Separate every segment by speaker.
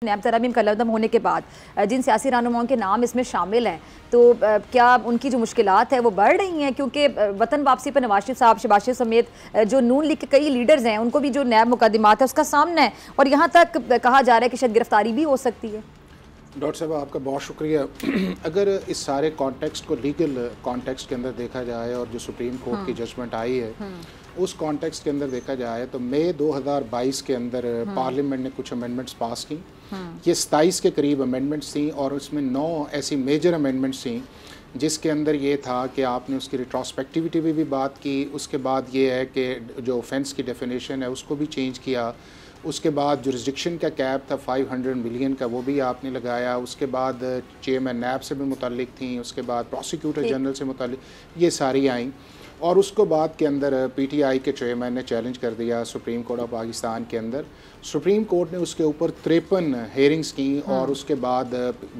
Speaker 1: नैब तरमीम का लदम होने के बाद जिन सियासी रहनुमाओं के नाम इसमें शामिल हैं, तो क्या उनकी जो मुश्किलात है वो बढ़ रही हैं? क्योंकि वतन वापसी पर नवाज शरीफ साहब, शहबाज शरीफ समेत जो नून लीग के कई लीडर्स हैं, उनको भी जो नैब मुकदमात है उसका सामना है, और यहाँ तक कहा जा रहा है कि शायद गिरफ्तारी भी हो सकती है।
Speaker 2: डॉक्टर साहब, आपका बहुत शुक्रिया। अगर इस सारे कॉन्टेक्स्ट को लीगल कॉन्टेक्स्ट के अंदर देखा जाए और जो सुप्रीम कोर्ट की जजमेंट आई है उस कॉन्टेक्स्ट के अंदर देखा जाए तो मई 2022 के अंदर पार्लियामेंट ने कुछ अमेंडमेंट्स पास की। ये 27 के करीब अमेंडमेंट्स थी और उसमें 9 ऐसी मेजर अमेंडमेंट्स थी जिसके अंदर ये था कि आपने उसकी रिट्रोस्पेक्टिविटी भी बात की। उसके बाद ये है कि जो ऑफेंस की डेफिनेशन है उसको भी चेंज किया। उसके बाद जुरिस्डिक्शन का कैप था 500 मिलियन का, वो भी आपने लगाया। उसके बाद चेयरमैन नैब से भी मुतालिक थी, उसके बाद प्रोसिक्यूटर जनरल से मुतालिक, ये सारी आई। और उसको बाद के अंदर पीटीआई के चेयरमैन ने चैलेंज कर दिया सुप्रीम कोर्ट ऑफ पाकिस्तान के अंदर। सुप्रीम कोर्ट ने उसके ऊपर 53 हेयरिंग्स की और उसके बाद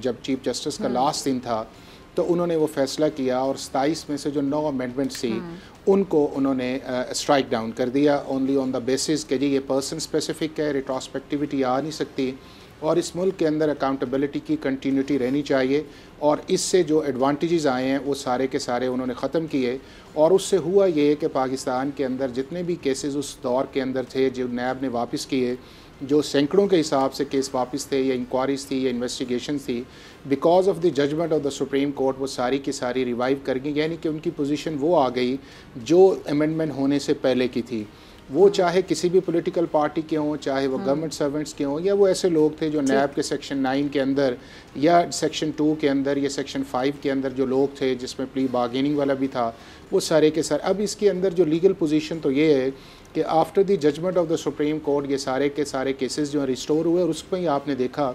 Speaker 2: जब चीफ जस्टिस का लास्ट दिन था तो उन्होंने वो फैसला किया और 27 में से जो 9 अमेंडमेंट्स थी उनको उन्होंने स्ट्राइक डाउन कर दिया ओनली ऑन द बेसिस कि जी ये पर्सन स्पेसिफिक है, रिट्रोस्पेक्टिविटी आ नहीं सकती और इस मुल्क के अंदर अकाउंटेबिलिटी की कंटिन्यूटी रहनी चाहिए। और इससे जो एडवांटेजेस आए हैं वो सारे के सारे उन्होंने ख़त्म किए। और उससे हुआ ये कि पाकिस्तान के अंदर जितने भी केसेस उस दौर के अंदर थे जो नैब ने वापस किए, जो सैकड़ों के हिसाब से केस वापस थे या इंक्वायरीज थी या इन्वेस्टिगेशन थी, because of the judgment of the supreme court वो सारी की सारी रिवाइव कर गई। यानी कि उनकी पोजीशन वो आ गई जो अमेंडमेंट होने से पहले की थी। वो चाहे किसी भी पॉलिटिकल पार्टी के हों, चाहे वो गवर्नमेंट सर्वेंट्स के हों, या वो ऐसे लोग थे जो नैब के सेक्शन 9 के अंदर या सेक्शन 2 के अंदर या सेक्शन 5 के अंदर जो लोग थे जिसमें प्ली बार्गेनिंग वाला भी था, वो सारे के सारे। अब इसके अंदर जो लीगल पोजीशन तो ये है कि after the judgment of the supreme court ये सारे के सारे केसेस जो हैं रिस्टोर हुए और उस पर ही आपने देखा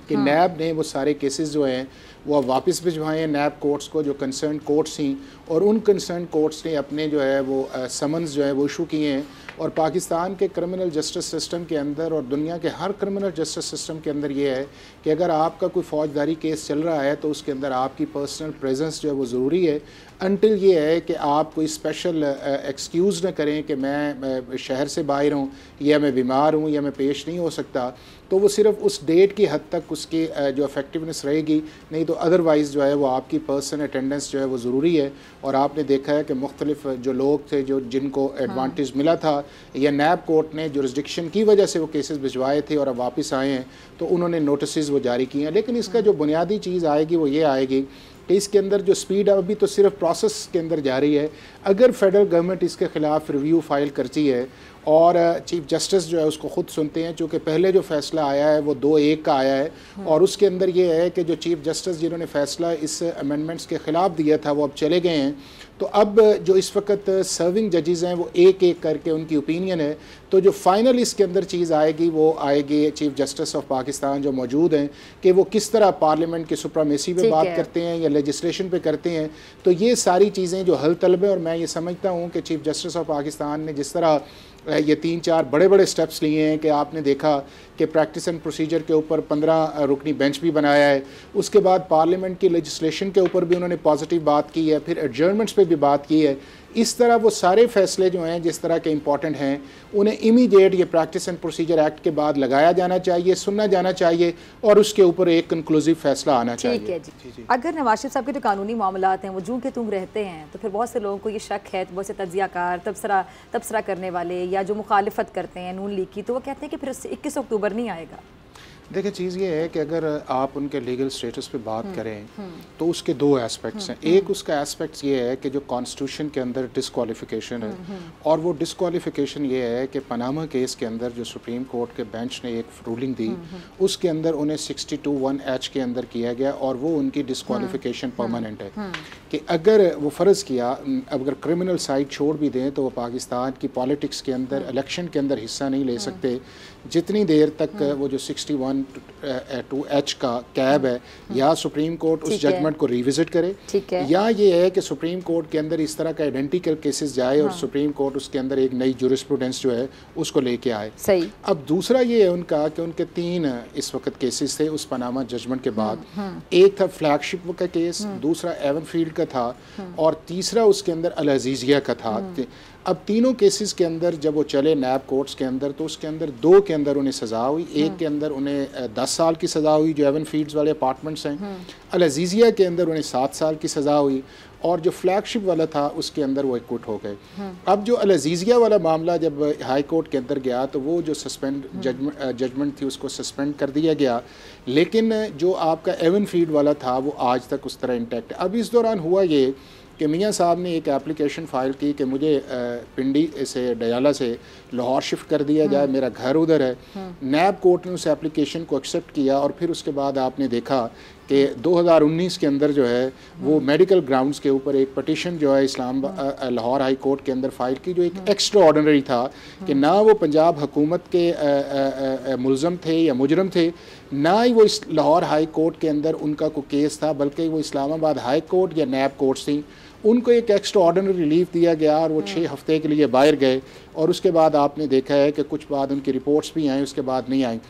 Speaker 2: कि नैब ने वो सारे केसेस जो हैं वो अब वापस भिजवाए हैं नैब कोर्ट्स को, जो कंसर्न कोर्ट्स थी, और उन कंसर्न कोर्ट्स ने अपने जो है वो समन्स जो है वो इशू किए हैं। और पाकिस्तान के क्रिमिनल जस्टिस सिस्टम के अंदर और दुनिया के हर क्रिमिनल जस्टिस सिस्टम के अंदर ये है कि अगर आपका कोई फौजदारी केस चल रहा है तो उसके अंदर आपकी पर्सनल प्रेजेंस जो है वो ज़रूरी है, अनटिल ये है कि आप कोई स्पेशल एक्सक्यूज़ न करें कि मैं शहर से बाहर हूँ या मैं बीमार हूँ या मैं पेश नहीं हो सकता, तो वो सिर्फ उस डेट की हद तक उसकी जो इफेक्टिवनेस रहेगी, नहीं तो अदरवाइज़ जो है वो आपकी पर्सन अटेंडेंस जो है वो ज़रूरी है। और आपने देखा है कि मुख्तलिफ जो लोग थे जो जिनको एडवांटेज मिला था या नैब कोर्ट ने जुरिस्डिक्शन की वजह से वो केसेस भिजवाए थे और अब वापस आए हैं तो उन्होंने नोटिस वो जारी किए हैं। लेकिन इसका जो बुनियादी चीज़ आएगी वो ये आएगी कि इसके अंदर जो स्पीड अभी तो सिर्फ प्रोसेस के अंदर जारी है। अगर फेडरल गवर्नमेंट इसके ख़िलाफ़ रिव्यू फाइल करती है और चीफ जस्टिस जो है उसको ख़ुद सुनते हैं, चूँकि पहले जो फ़ैसला आया है वो 2-1 का आया है और उसके अंदर ये है कि जो चीफ जस्टिस जिन्होंने फ़ैसला इस अमेंडमेंट्स के ख़िलाफ़ दिया था वो अब चले गए हैं। तो अब जो इस वक्त सर्विंग जजेज़ हैं वो एक करके उनकी ओपिनियन है। तो जो फाइनल इसके अंदर चीज़ आएगी वो आएगी चीफ जस्टिस ऑफ पाकिस्तान जो मौजूद हैं कि वो किस तरह पार्लियामेंट की सुप्रीमेसी पे बात करते हैं या लेजिस्लेशन पे करते हैं। तो ये सारी चीज़ें जो हल तलब है, और मैं ये समझता हूँ कि चीफ जस्टिस ऑफ पाकिस्तान ने जिस तरह ये 3-4 बड़े स्टेप्स लिए हैं कि आपने देखा कि प्रैक्टिस एंड प्रोसीजर के ऊपर 15 रुकनी बेंच भी बनाया है, उसके बाद पार्लियामेंट की लेजिस्लेशन के ऊपर भी उन्होंने पॉजिटिव बात की है, फिर एडजर्नमेंट्स पे भी बात की है। इस तरह वो सारे फैसले जो हैं जिस तरह के इंपॉर्टेंट हैं उन्हें इमीडिएट ये प्रैक्टिस एंड प्रोसीजर एक्ट के बाद लगाया जाना चाहिए, सुनना जाना चाहिए और उसके ऊपर एक कंक्लूसिव फैसला आना चाहिए।
Speaker 1: ठीक है जी। अगर नवाज शरीफ साहब के जो कानूनी मामलात हैं वो जूं के तूं रहते हैं तो फिर बहुत से लोगों को ये शक है, तो बहुत से तज्जियाकार तबसरा करने वाले या जो मुखालिफत करते हैं नून लीग की, तो वो कहते हैं कि फिर 21 अक्टूबर नहीं आएगा।
Speaker 2: देखिए, चीज़ ये है कि अगर आप उनके लीगल स्टेटस पे बात करें तो उसके 2 एस्पेक्ट्स हैं। एक उसका एस्पेक्ट्स ये है कि जो कॉन्स्टिट्यूशन के अंदर डिस्क्वालिफिकेशन है, और वो डिस्क्वालिफिकेशन ये है कि पनामा केस के अंदर जो सुप्रीम कोर्ट के बेंच ने एक रूलिंग दी उसके अंदर उन्हें 62(1)H के अंदर किया गया और वो उनकी डिस्क्वालिफिकेशन परमानेंट है कि अगर वो फ़र्ज़ किया अगर क्रिमिनल साइड छोड़ भी दें तो वो पाकिस्तान की पॉलिटिक्स के अंदर इलेक्शन के अंदर हिस्सा नहीं ले सकते जितनी देर तक वो जो 61(2)H का कैब है, या सुप्रीम कोर्ट उस जजमेंट को रिविजिट करे, या ये है कि सुप्रीम कोर्ट के अंदर इस तरह का आइडेंटिकल केसेस जाए और सुप्रीम कोर्ट उसके अंदर एक नई जूरिस्प्रूडेंस जो है उसको लेके आए।
Speaker 1: सही।
Speaker 2: अब दूसरा ये है उनका कि उनके 3 इस वक्त केसेस थे उस पनामा जजमेंट के बाद। एक था फ्लैगशिप का केस, दूसरा एवनफील्ड का था और तीसरा उसके अंदर अल अजीजिया का था। अब तीनों केसेस के अंदर जब वो चले नैब कोर्ट्स के अंदर, तो उसके अंदर 2 के अंदर उन्हें सज़ा हुई, एक के अंदर उन्हें 10 साल की सज़ा हुई जो एवन फील्ड्स वाले अपार्टमेंट्स हैं, अल अजीज़िया के अंदर उन्हें 7 साल की सज़ा हुई, और जो फ्लैगशिप वाला था उसके अंदर वो एक्विट हो गए। अब जो अल अजीज़िया वाला मामला जब हाई कोर्ट के अंदर गया तो वो जो सस्पेंड जजमेंट थी उसको सस्पेंड कर दिया गया, लेकिन जो आपका एवन फील्ड वाला था वो आज तक उस तरह इंटैक्ट है। अब इस दौरान हुआ ये कि मियाँ साहब ने एक एप्लीकेशन फ़ाइल की कि मुझे पिंडी से डयाला से लाहौर शिफ्ट कर दिया जाए, मेरा घर उधर है। नैब कोर्ट ने उस एप्लीकेशन को एक्सेप्ट किया, और फिर उसके बाद आपने देखा कि 2019 के अंदर जो है वो मेडिकल ग्राउंड्स के ऊपर एक पटिशन जो है लाहौर हाई कोर्ट के अंदर फ़ाइल की, जो एक एक्स्ट्रा ऑर्डिनरी था कि ना वो पंजाब हुकूमत के मुलज़म थे या मुजरम थे, ना ही वो इस लाहौर हाई कोर्ट के अंदर उनका कोई केस था, बल्कि वो इस्लामाबाद हाई कोर्ट या नैब कोर्ट्स थी। उनको एक एक्स्ट्रा ऑर्डिनरी रिलीफ दिया गया और वो 6 हफ्ते के लिए बाहर गए, और उसके बाद आपने देखा है कि कुछ बाद उनकी रिपोर्ट्स भी आई, उसके बाद नहीं आई।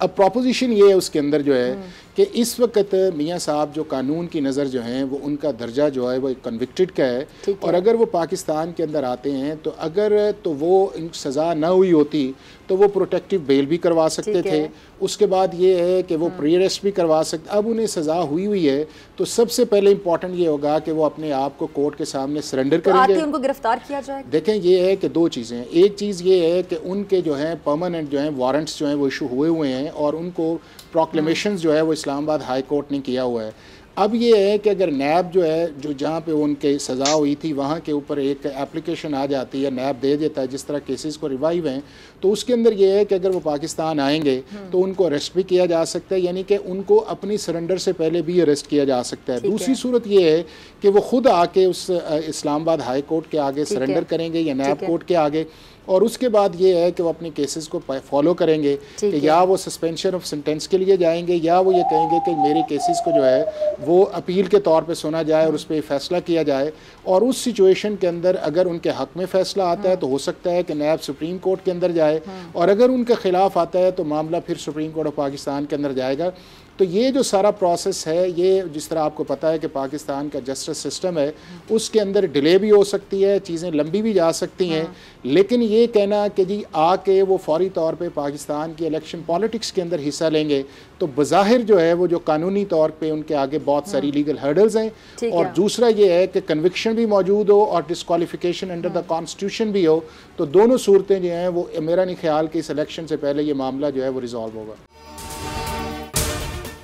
Speaker 2: अब प्रोपोजिशन ये है उसके अंदर जो है कि इस वक्त मियाँ साहब जो कानून की नज़र जो हैं वो उनका दर्जा जो है वो एक कन्विक्टेड का है, और अगर वो पाकिस्तान के अंदर आते हैं तो अगर तो वो सज़ा ना हुई होती तो वो प्रोटेक्टिव बेल भी करवा सकते थे, उसके बाद ये है कि वो प्री अरेस्ट भी करवा सकते। अब उन्हें सज़ा हुई है तो सबसे पहले इंपॉर्टेंट ये होगा कि वो अपने आप को कोर्ट के सामने सरेंडर करेंगे,
Speaker 1: उनको गिरफ्तार किया जाए।
Speaker 2: देखें ये है कि 2 चीज़ें हैं, एक चीज़ ये है कि उनके जो हैं परमानेंट जो हैं वारंट्स जो हैं वो इशू हुए हैं, और उनको प्रोक्लेमेशन जो है वो इस्लामाबाद हाई कोर्ट ने किया हुआ है। अब ये है कि अगर नैब जो है जो जहाँ पे उनके सज़ा हुई थी वहाँ के ऊपर एक एप्लीकेशन आ जाती है, नैब दे देता है जिस तरह केसेस को रिवाइव हैं, तो उसके अंदर ये है कि अगर वो पाकिस्तान आएंगे तो उनको अरेस्ट भी किया जा सकता है, यानी कि उनको अपनी सरेंडर से पहले भी अरेस्ट किया जा सकता है। दूसरी सूरत ये है कि वो खुद आके उस इस्लामाबाद हाई कोर्ट के आगे सरेंडर करेंगे या नैब कोर्ट के आगे, और उसके बाद ये है कि वो अपने केसेस को फॉलो करेंगे कि या वो सस्पेंशन ऑफ सेंटेंस के लिए जाएंगे, या वो ये कहेंगे कि मेरे केसेस को जो है वो अपील के तौर पे सुना जाए और उस पर फैसला किया जाए। और उस सिचुएशन के अंदर अगर उनके हक में फैसला आता है तो हो सकता है कि नैब सुप्रीम कोर्ट के अंदर जाए, और अगर उनके खिलाफ आता है तो मामला फिर सुप्रीम कोर्ट ऑफ पाकिस्तान के अंदर जाएगा। तो ये जो सारा प्रोसेस है, ये जिस तरह आपको पता है कि पाकिस्तान का जस्टिस सिस्टम है उसके अंदर डिले भी हो सकती है, चीज़ें लंबी भी जा सकती हैं, लेकिन ये कहना कि जी आके वो फौरी तौर पे पाकिस्तान की इलेक्शन पॉलिटिक्स के अंदर हिस्सा लेंगे, तो बज़ाहिर जो है वो जो कानूनी तौर पे उनके आगे बहुत सारी लीगल हर्डल्स हैं, और दूसरा ये है कि कन्विक्शन भी मौजूद हो और डिस्क्वालिफिकेशन अंडर द कॉन्स्टिट्यूशन भी हो, तो दोनों सूरतें जो हैं वो मेरा नहीं ख्याल कि इस इलेक्शन से पहले ये मामला जो है वो रिजॉल्व होगा।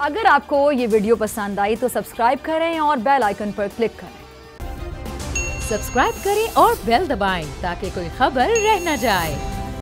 Speaker 1: अगर आपको ये वीडियो पसंद आई तो सब्सक्राइब करें और बेल आइकन पर क्लिक करें।
Speaker 3: सब्सक्राइब करें और बेल दबाएं ताकि कोई खबर रह न जाए।